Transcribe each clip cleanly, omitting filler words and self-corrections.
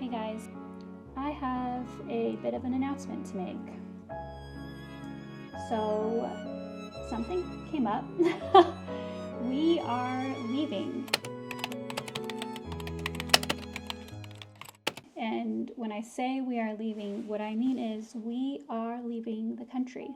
Hey guys, I have a bit of an announcement to make. So, something came up. We are leaving. And when I say we are leaving, what I mean is we are leaving the country.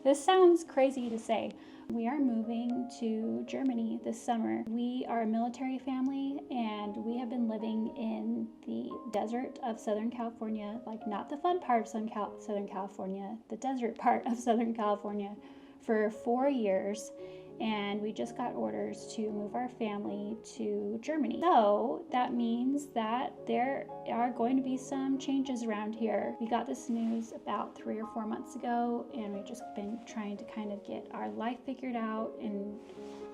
This sounds crazy to say. We are moving to Germany this summer. We are a military family and we have been living in the desert of Southern California, like not the fun part of Southern California, the desert part of Southern California, for 4 years. And we just got orders to move our family to Germany. So that means that there are going to be some changes around here. We got this news about 3 or 4 months ago, and we've just been trying to kind of get our life figured out and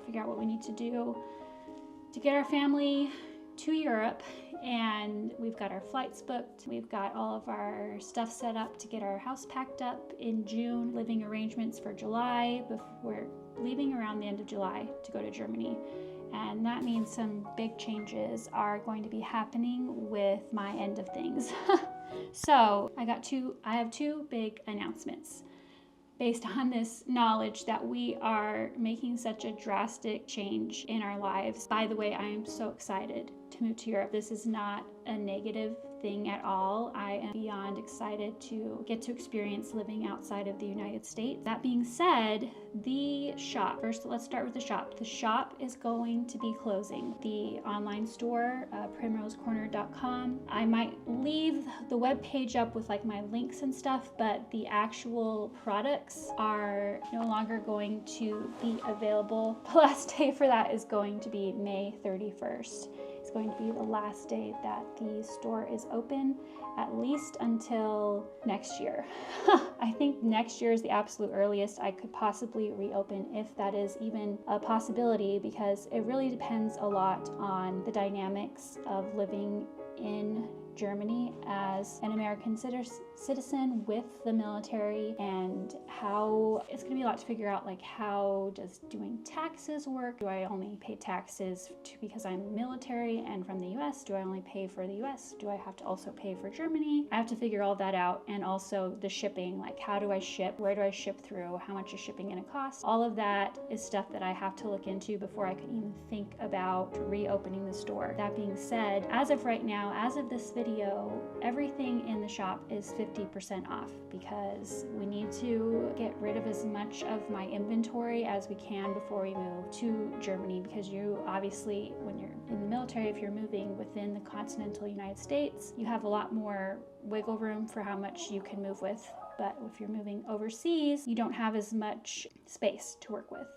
figure out what we need to do to get our family to Europe. And we've got our flights booked. We've got all of our stuff set up to get our house packed up in June, living arrangements for July. We're leaving around the end of July to go to Germany. And that means some big changes are going to be happening with my end of things. So I have two big announcements based on this knowledge that we are making such a drastic change in our lives. By the way, I am so excited to move to Europe. This is not a negative thing at all. I am beyond excited to get to experience living outside of the United States. That being said, the shop, first let's start with the shop. The shop is going to be closing. The online store, primrosecorner.com. I might leave the webpage up with like my links and stuff, but the actual products are no longer going to be available. The last day for that is going to be May 31st. It's going to be the last day that the store is open, at least until next year. I think next year is the absolute earliest I could possibly reopen, if that is even a possibility, because it really depends a lot on the dynamics of living in Germany as an American citizen with the military, and how it's going to be a lot to figure out, like how does doing taxes work? Do I only pay taxes because I'm military and from the US? Do I only pay for the US? Do I have to also pay for Germany? I have to figure all that out, and also the shipping, like how do I ship? Where do I ship through? How much is shipping going to cost? All of that is stuff that I have to look into before I could even think about reopening the store. That being said, as of right now, as of this video, everything in the shop is 50% off because we need to get rid of as much of my inventory as we can before we move to Germany, because you obviously, when you're in the military, if you're moving within the continental United States, you have a lot more wiggle room for how much you can move with. But if you're moving overseas, you don't have as much space to work with.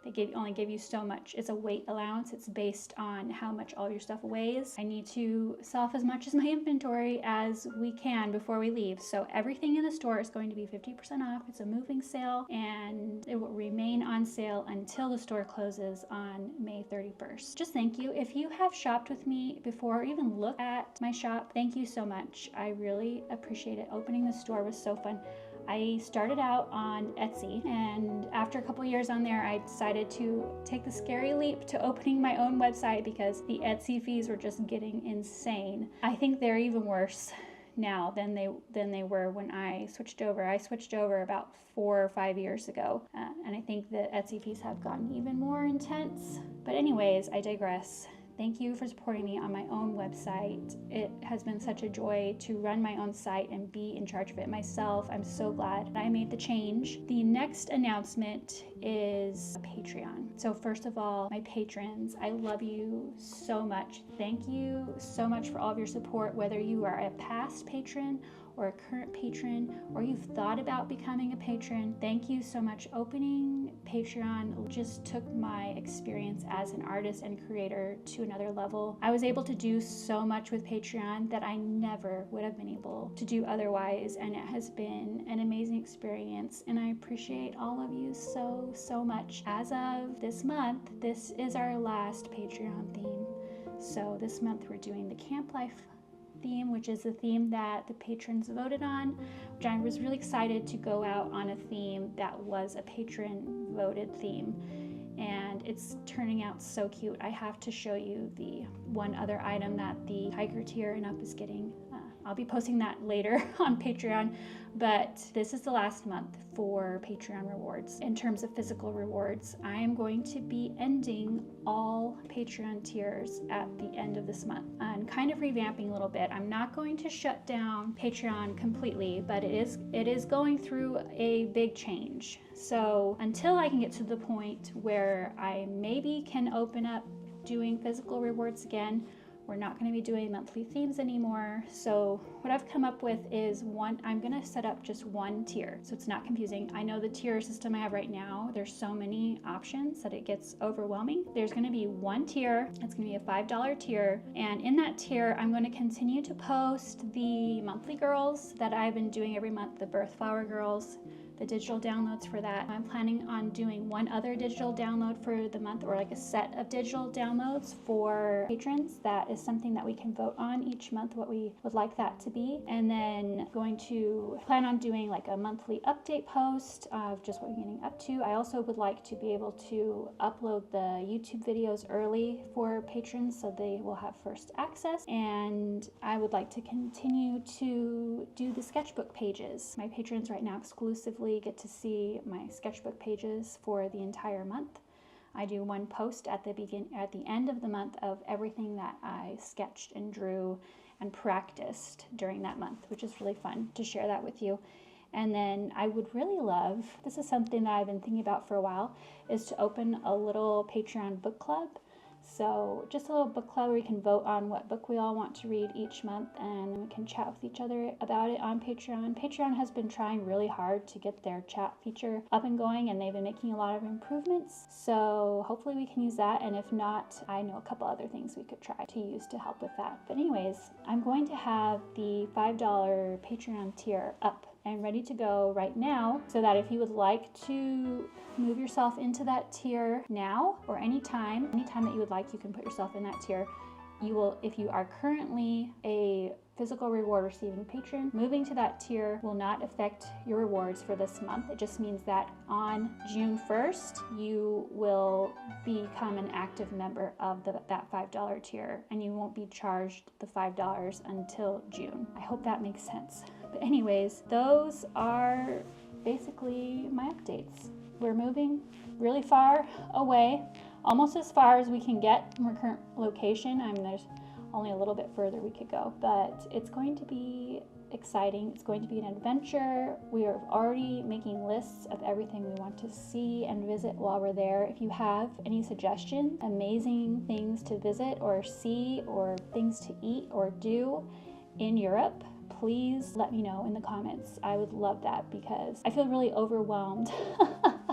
They only give you so much. It's a weight allowance. It's based on how much all your stuff weighs. I need to sell off as much as my inventory as we can before we leave. So everything in the store is going to be 50% off. It's a moving sale, and it will remain on sale until the store closes on May 31st. Just thank you. If you have shopped with me before or even looked at my shop, thank you so much. I really appreciate it. Opening the store was so fun. I started out on Etsy, and after a couple years on there, I decided to take the scary leap to opening my own website because the Etsy fees were just getting insane. I think they're even worse now than they were when I switched over. I switched over about 4 or 5 years ago, and I think the Etsy fees have gotten even more intense. But anyways, I digress. Thank you for supporting me on my own website. It has been such a joy to run my own site and be in charge of it myself. I'm so glad I made the change. The next announcement is Patreon. So first of all, my patrons, I love you so much. Thank you so much for all of your support, whether you are a past patron or a current patron, or you've thought about becoming a patron. Thank you so much. Opening Patreon just took my experience as an artist and creator to another level. I was able to do so much with Patreon that I never would have been able to do otherwise, and it has been an amazing experience, and I appreciate all of you so much. As of this month, this is our last Patreon theme. So this month we're doing the Camp Life theme, which is the theme that the patrons voted on, which I was really excited to go out on a theme that was a patron voted theme. And and it's turning out so cute. I have to show you the one other item that the hiker tier and up is getting. I'll be posting that later on Patreon, but this is the last month for Patreon rewards. In terms of physical rewards, I am going to be ending all Patreon tiers at the end of this month and kind of revamping a little bit. I'm not going to shut down Patreon completely, but it is going through a big change. So until I can get to the point where I maybe can open up doing physical rewards again, we're not going to be doing monthly themes anymore. So what I've come up with is I'm going to set up just one tier so it's not confusing. I know the tier system I have right now, there's so many options that it gets overwhelming. There's going to be one tier. It's going to be a $5 tier. And in that tier, I'm going to continue to post the monthly girls that I've been doing every month, the birth flower girls, the digital downloads for that. I'm planning on doing one other digital download for the month, or like a set of digital downloads for patrons. That is something that we can vote on each month, what we would like that to be. And then going to plan on doing like a monthly update post of just what we're getting up to. I also would like to be able to upload the YouTube videos early for patrons so they will have first access. And I would like to continue to do the sketchbook pages. My patrons right now exclusively get to see my sketchbook pages for the entire month. I do one post at the end of the month of everything that I sketched and drew and practiced during that month, which is really fun to share that with you. And then I would really love, this is something that I've been thinking about for a while, is to open a little Patreon book club. So just a little book club where we can vote on what book we all want to read each month, and we can chat with each other about it on Patreon. Patreon has been trying really hard to get their chat feature up and going, and they've been making a lot of improvements. So hopefully we can use that, and if not, I know a couple other things we could try to use to help with that. But anyways, I'm going to have the $5 Patreon tier up and ready to go right now, so that if you would like to move yourself into that tier now or anytime that you would like, you can put yourself in that tier. You will, if you are currently a physical reward receiving patron, moving to that tier will not affect your rewards for this month. It just means that on June 1st, you will become an active member of that $5 tier, and you won't be charged the $5 until June. I hope that makes sense. But anyways, those are basically my updates. We're moving really far away, almost as far as we can get from our current location. I mean, there's only a little bit further we could go, but it's going to be exciting. It's going to be an adventure. We are already making lists of everything we want to see and visit while we're there. If you have any suggestions, amazing things to visit or see, or things to eat or do in Europe, please let me know in the comments. I would love that, because I feel really overwhelmed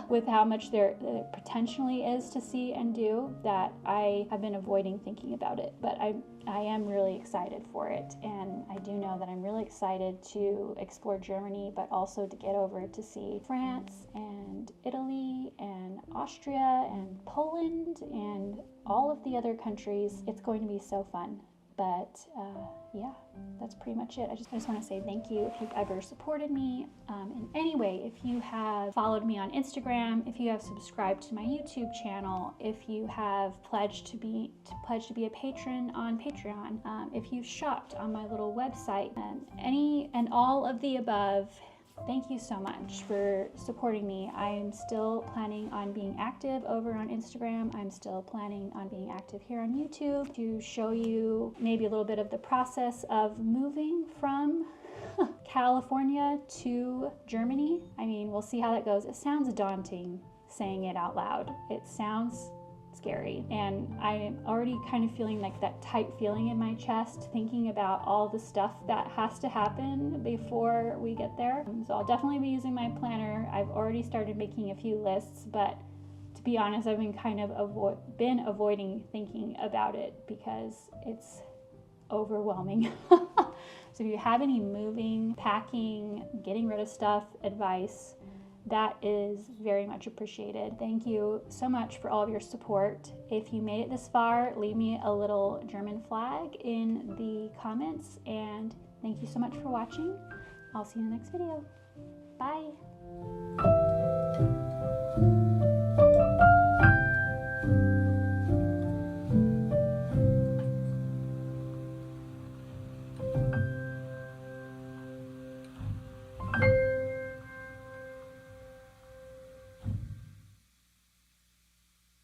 with how much there potentially is to see and do, that I have been avoiding thinking about it. But I am really excited for it, and I do know that I'm really excited to explore Germany, but also to get over to see France and Italy and Austria and Poland and all of the other countries. It's going to be so fun. But yeah, that's pretty much it. I just want to say thank you if you've ever supported me in any way. If you have followed me on Instagram, if you have subscribed to my YouTube channel, if you have pledged to be a patron on Patreon, if you've shopped on my little website, any and all of the above. Thank you so much for supporting me. I'm still planning on being active over on Instagram. I'm still planning on being active here on YouTube to show you maybe a little bit of the process of moving from California to Germany. I mean, we'll see how that goes. It sounds daunting saying it out loud. It sounds scary, and I'm already kind of feeling like that tight feeling in my chest, thinking about all the stuff that has to happen before we get there. So I'll definitely be using my planner. I've already started making a few lists, but to be honest, I've been kind of avoiding thinking about it because it's overwhelming. So if you have any moving, packing, getting rid of stuff advice, that is very much appreciated. Thank you so much for all of your support. If you made it this far, leave me a little German flag in the comments, and thank you so much for watching. I'll see you in the next video. Bye.